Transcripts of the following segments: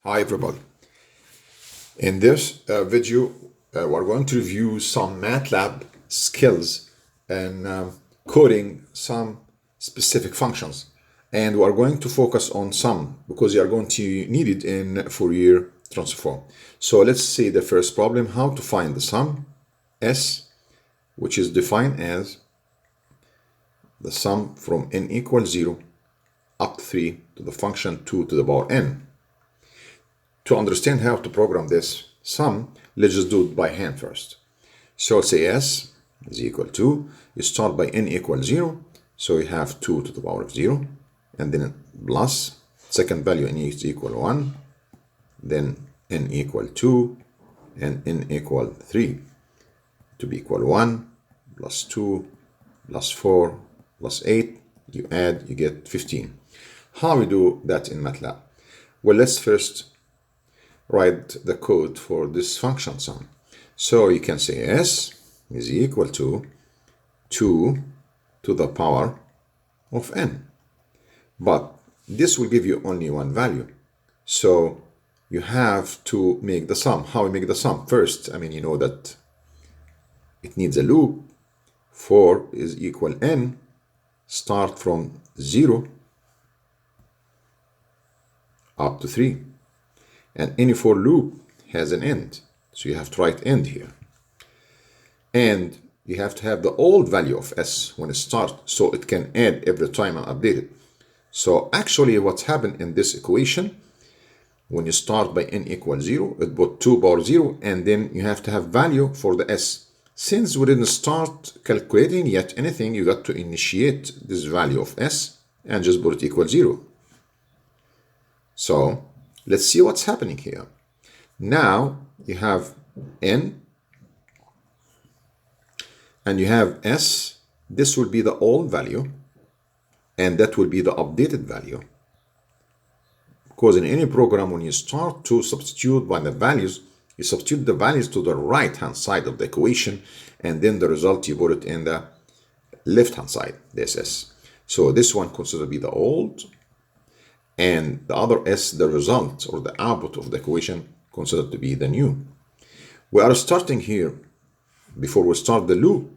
Hi everybody. In this video, we're going to review some MATLAB skills and coding some specific functions. And we're going to focus on sum because you are going to need it in Fourier transform. So let's see the first problem, how to find the sum S, which is defined as the sum from n equals 0 up to 3 to the function 2 to the power n. To understand how to program this sum, let's just do it by hand first. So say S is equal to, you start by n equals 0, so you have 2 to the power of 0, and then plus, second value n is equal 1, then n equal 2, and n equal 3, to be equal 1, plus 2, plus 4, plus 8, you add, you get 15. How we do that in MATLAB? Well, let's first write the code for this function sum. So you can say S is equal to 2 to the power of n. But this will give you only one value. So you have to make the sum. How we make the sum? First, you know that it needs a loop. 4 is equal n. Start from 0 up to 3. And any for loop has an end. So you have to write end here. And you have to have the old value of S when it starts, so it can add every time and update it. So actually what's happened in this equation, when you start by n equals 0, it put 2 power 0, and then you have to have value for the S. Since we didn't start calculating yet anything, you got to initiate this value of S and just put it equal 0. So let's see what's happening here. Now you have n and you have S. This will be the old value and that will be the updated value. Because in any program, when you start to substitute by the values, you substitute the values to the right hand side of the equation, and then the result you put it in the left hand side, the SS. So this one considered to be the old, and the other S, the result or the output of the equation, considered to be the new. We are starting here, before we start the loop,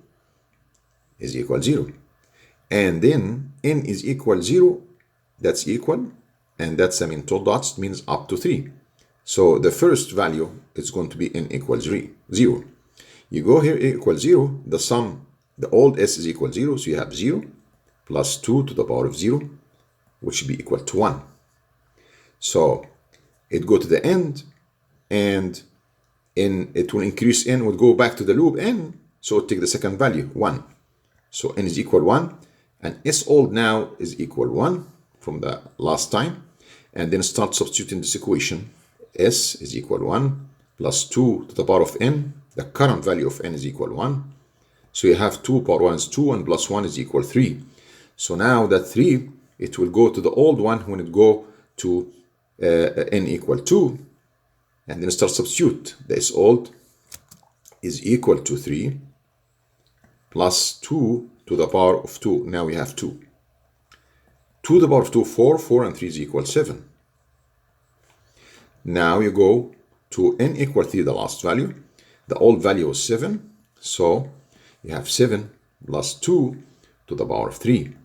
is equal 0. And then n is equal 0, that's equal, and that's, two dots, means up to 3. So the first value is going to be n equals 0. You go here equals 0, the sum, the old S is equal 0, so you have 0 plus 2 to the power of 0, which should be equal to 1. So it go to the end, and it will increase n, will go back to the loop n, so take the second value, 1. So n is equal 1, and S old now is equal 1 from the last time, and then start substituting this equation. S is equal 1 plus 2 to the power of n, the current value of n is equal 1. So you have 2 power 1 is 2, and plus 1 is equal 3. So now that 3, it will go to the old one when it go to n equal 2, and then start substitute. The S old is equal to 3 plus 2 to the power of 2. Now we have 2. 2 to the power of 2, 4. 4 and 3 is equal 7. Now you go to n equal 3, the last value. The old value is 7. So you have 7 plus 2 to the power of 3.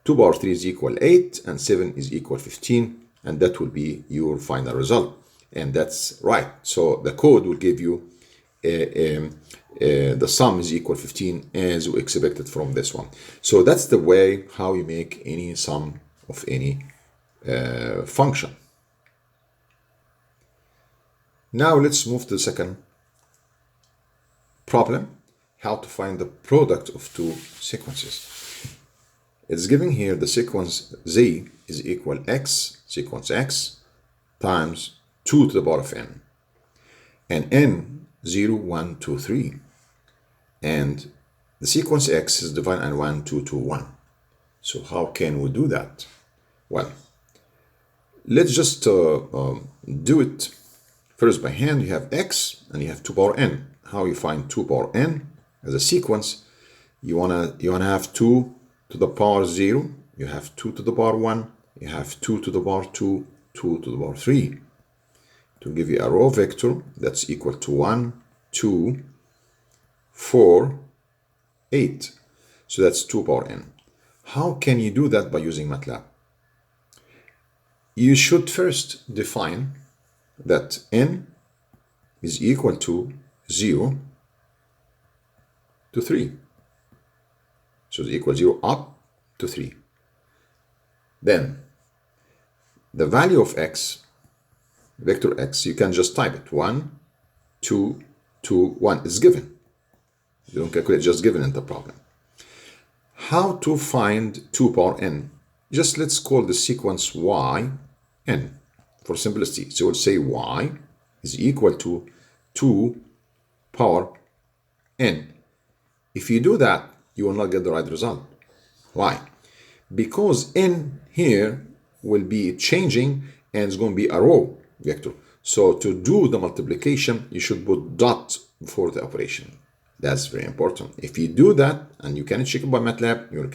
2 power 3 is equal 8, and 7 is equal 15. And that will be your final result. And that's right. So the code will give you the sum is equal 15 as we expected from this one. So that's the way how you make any sum of any function. Now let's move to the second problem, how to find the product of two sequences. It's given here the sequence Z is equal X, sequence X, times 2 to the power of n, and n 0, 1, 2, 3. And the sequence X is defined as 1, 2, 2, 1. So how can we do that? Well, let's just do it first by hand. You have X and you have 2 power n. How you find 2 power n as a sequence? You wanna have 2 to the power 0, you have 2 to the power 1, you have 2 to the power 2, 2 to the power 3. to give you a row vector that's equal to 1, 2, 4, 8. So that's 2 power n. How can you do that by using MATLAB? You should first define that n is equal to 0 to 3. So it's equal 0 up to 3. Then the value of x, vector x, you can just type it. 1, 2, 2, 1 is given. You don't calculate, just given in the problem. How to find 2 power n? Just let's call the sequence y n for simplicity. So we'll say y is equal to 2 power n. If you do that, you will not get the right result. Why? Because n here will be changing and it's going to be a row vector. So to do the multiplication, you should put dot before the operation. That's very important. If you do that, and you can check it by MATLAB, you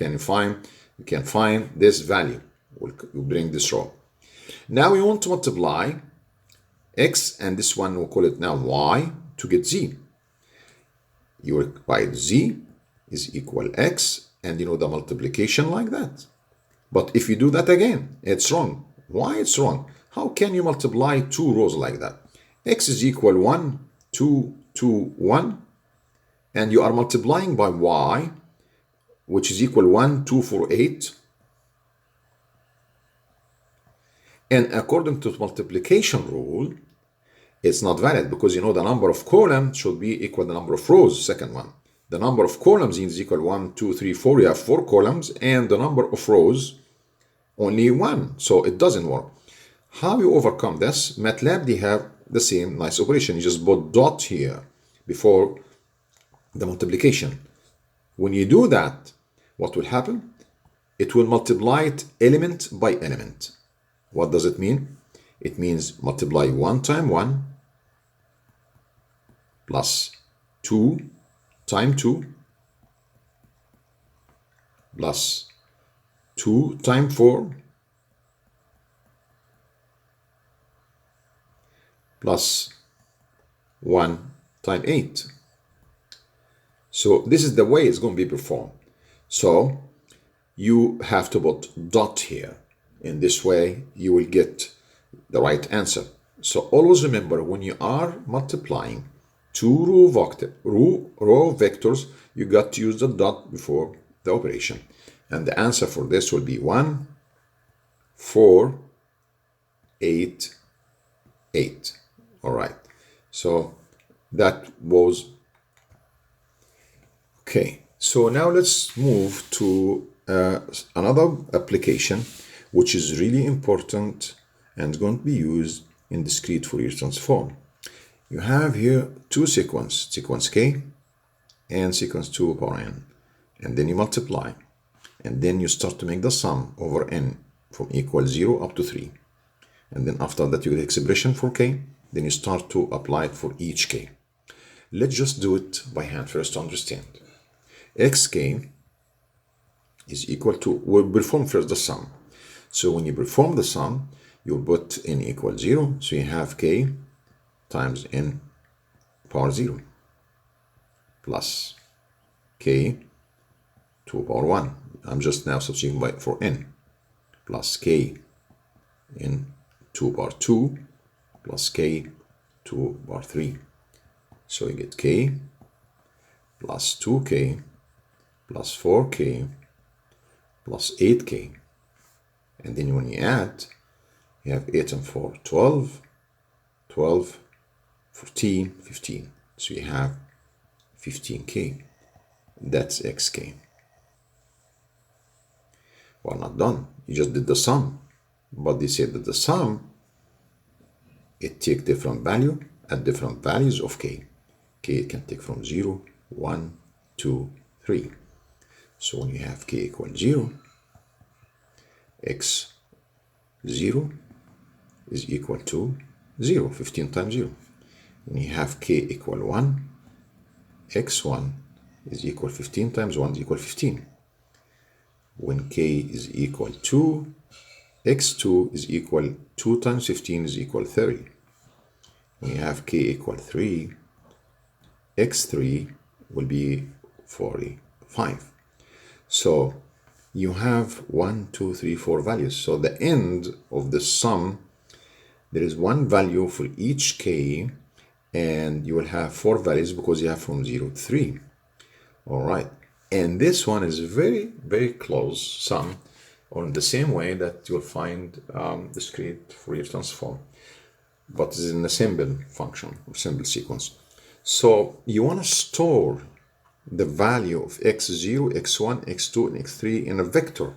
can find this value. We'll bring this row. Now we want to multiply x, and this one we'll call it now y, to get z. You will write z is equal x, and you know the multiplication like that. But if you do that again, it's wrong. Why it's wrong? How can you multiply 2 rows like that? X is equal 1, 2, 2, 1, and you are multiplying by y, which is equal 1, 2, 4, 8. And according to the multiplication rule, it's not valid because you know the number of columns should be equal to the number of rows, second one. The number of columns is equal 1, 2, 3, 4. You have 4 columns, and the number of rows only 1. So it doesn't work. How you overcome this? MATLAB, they have the same nice operation. You just put dot here before the multiplication. When you do that, what will happen? It will multiply it element by element. What does it mean? It means multiply 1 times 1 plus 2 times 2 plus 2 times 4 plus 1 times 8. So this is the way it's going to be performed. So you have to put dot here. In this way, you will get the right answer. So always remember, when you are multiplying 2 row vectors, you got to use the dot before the operation. And the answer for this will be 1, 4, 8, 8. All right. So that was okay. So now let's move to another application, which is really important and going to be used in discrete Fourier transform. You have here 2 sequences, sequence k and sequence 2 power n, and then you multiply, and then you start to make the sum over n from equal 0 up to 3, and then after that you get the expression for k, then you start to apply it for each k. Let's just do it by hand first to understand. Xk is equal to, we'll perform first the sum. So when you perform the sum, you'll put n equal 0, so you have k times n power 0 plus k 2 power 1. I'm just now substituting for n, plus k n 2 power 2 plus k 2 power 3. So you get k plus 2k plus 4k plus 8k. And then when you add, you have 8 and 4, 12, 12, 14, 15. So you have 15k. That's xk. Well, not done. You just did the sum. But they said that the sum, it takes different value at different values of k. K can take from 0, 1, 2, 3. So when you have k equal 0, x 0 is equal to 0, 15 times 0. When you have k equal 1, x1 is equal 15 times 1 is equal 15. When k is equal 2, x2 is equal 2 times 15 is equal 30. we have k equal 3, x3 will be 45. So you have 1, 2, 3, 4 values. So the end of the sum, there is one value for each k, and you will have 4 values because you have from 0 to 3. All right. And this one is very, very close sum, or in the same way that you'll find discrete Fourier transform, but it's in a symbol function or symbol sequence. So you want to store the value of x0, x1, x2, and x3 in a vector.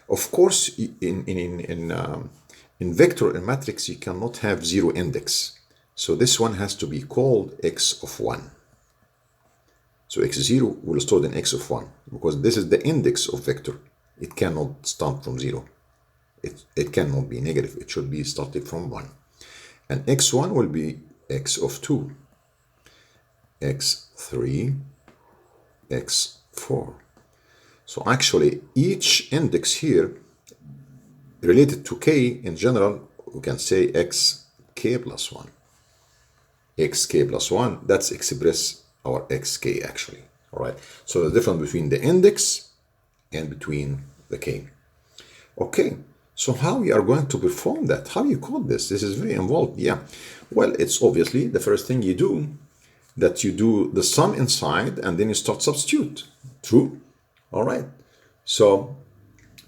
Of course, in vector and matrix, you cannot have 0 index. So this one has to be called x of 1. So x0 will store in x of 1 because this is the index of vector. It cannot start from 0. It cannot be negative. It should be started from 1. And x1 will be x of 2, x3, x4. So actually each index here related to k in general, we can say xk plus 1. Xk plus 1, that's express our xk actually. All right. So the difference between the index and between the k. Okay. So how we are going to perform that? How you code this? This is very involved. Yeah. Well, it's obviously the first thing you do, that you do the sum inside and then you start substitute. True? All right. So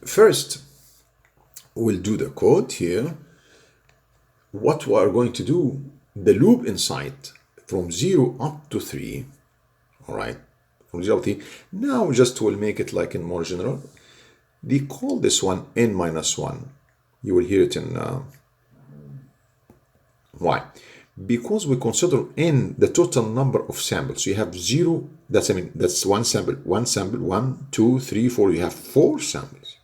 first we'll do the code here. What we are going to do, the loop inside from 0 up to 3. All right. From 0 to 3. Now just we'll make it like in more general. They call this one n minus 1. You will hear it in why? Because we consider n the total number of samples. So you have 0, that's one sample, 1, 2, 3, 4. You have 4 samples.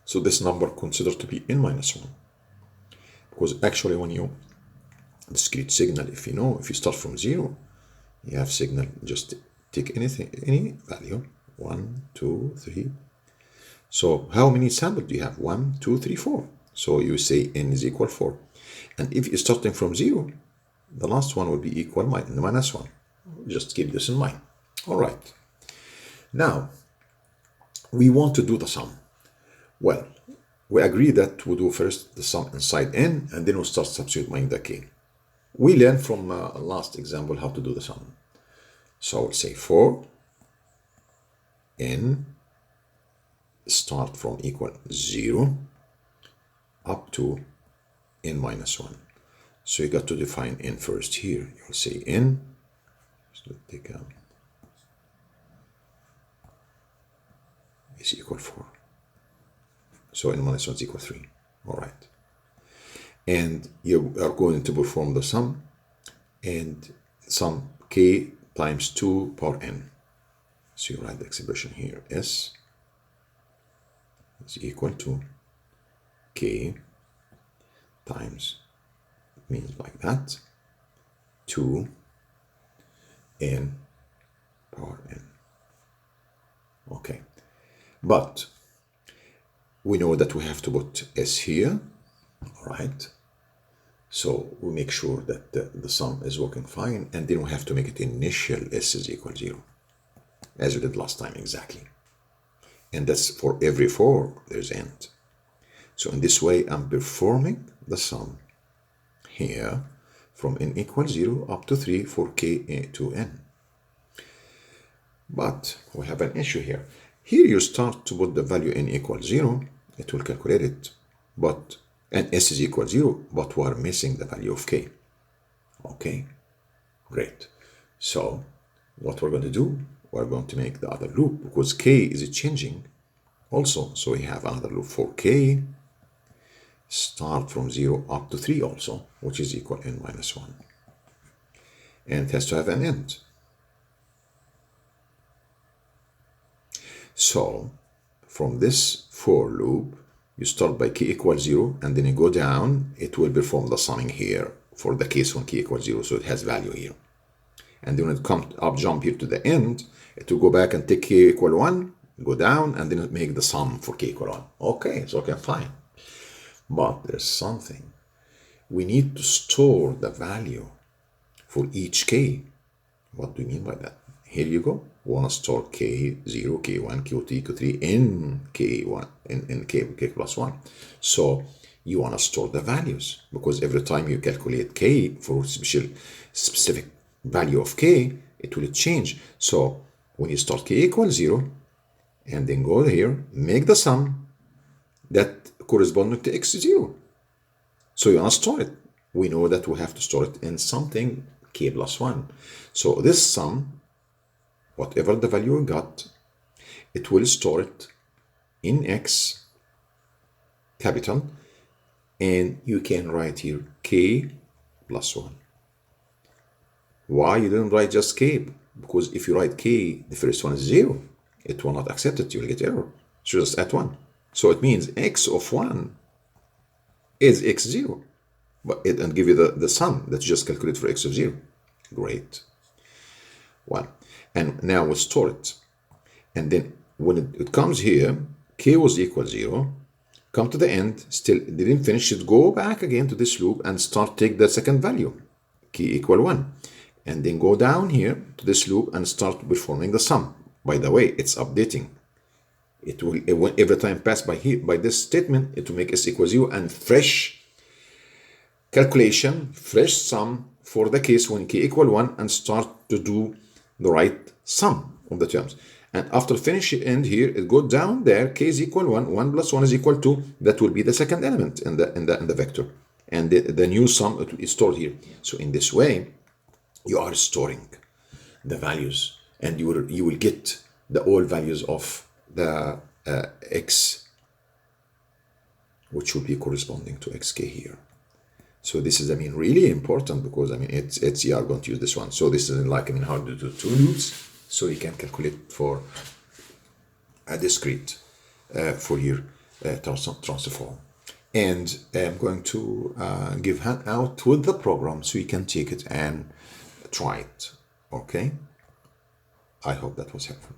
So this number considered to be n minus 1. Because actually when you discrete signal, if you start from 0, you have signal, just take anything, any value, 1, 2, 3. So how many samples do you have? 1, 2, 3, 4. So you say n is equal 4. And if you're starting from 0, the last one will be equal minus 1. Just keep this in mind. All right. Now, we want to do the sum. Well, we agree that we'll do first the sum inside n, and then we'll start substituting the k. We learned from last example how to do the sum. So we'll say for n start from equal 0 up to n minus 1. So you got to define n first here. You'll say n, so take is equal 4. So n minus 1 is equal 3. All right. And you are going to perform the sum, and sum k times 2 power n. So you write the expression here, s is equal to k times, means like that, 2 n power n. Okay. But we know that we have to put s here, all right? So we make sure that the sum is working fine, and then we have to make it initial s is equal 0, as we did last time exactly. And that's for every 4, there's end. So in this way, I'm performing the sum here from n equals 0 up to 3 for k to n. But we have an issue here. Here you start to put the value n equals 0, it will calculate it, but and s is equal 0, but we are missing the value of k. Okay, great. So what we're going to do, we're going to make the other loop, because k is changing also. So we have another loop for k, start from 0 up to 3 also, which is equal n minus 1. And it has to have an end. So from this for loop, you start by k equals 0, and then you go down, it will perform the summing here for the case when k equals 0, so it has value here. And then when it comes up, jump here to the end, it will go back and take k equal 1, go down, and then make the sum for k equal 1. Okay, it's okay, fine. But there's something. we need to store the value for each k. What do you mean by that? Here you go. We want to store k0, k1, k2, k3 in k1, in k plus 1. So you want to store the values, because every time you calculate k for specific value of k, it will change. So when you start k equals 0, and then go here, make the sum that corresponding to x0. So you want to store it. We know that we have to store it in something k plus 1. So this sum, whatever the value we got, it will store it in x capital, and you can write here k plus 1. Why you didn't write just k? Because if you write k, the first one is 0. It will not accept it. You will get error. So just add 1. So it means x of 1 is x0. And give you the sum that you just calculate for x of 0. Great. 1. And now we'll store it. And then when it comes here, k was equal 0. Come to the end, still it didn't finish it. Go back again to this loop and take the second value, k equal 1. And then go down here to this loop and start performing the sum. By the way, it's updating. It will every time pass by here by this statement, it will make s equal 0 and fresh calculation, fresh sum for the case when k equal 1, and start to do the right sum of the terms. And after finish end here, it goes down there, k is equal 1, 1 plus 1 is equal 2. That will be the second element in the vector. And the new sum is stored here. So in this way, you are storing the values, and you will get the all values of the x, which will be corresponding to xk here. So this is, really important, because, it's you are going to use this one. So this is like, how to do two loops, so you can calculate for a discrete Fourier transform. And I'm going to give handout with the program, so you can take it and try it. Okay? I hope that was helpful.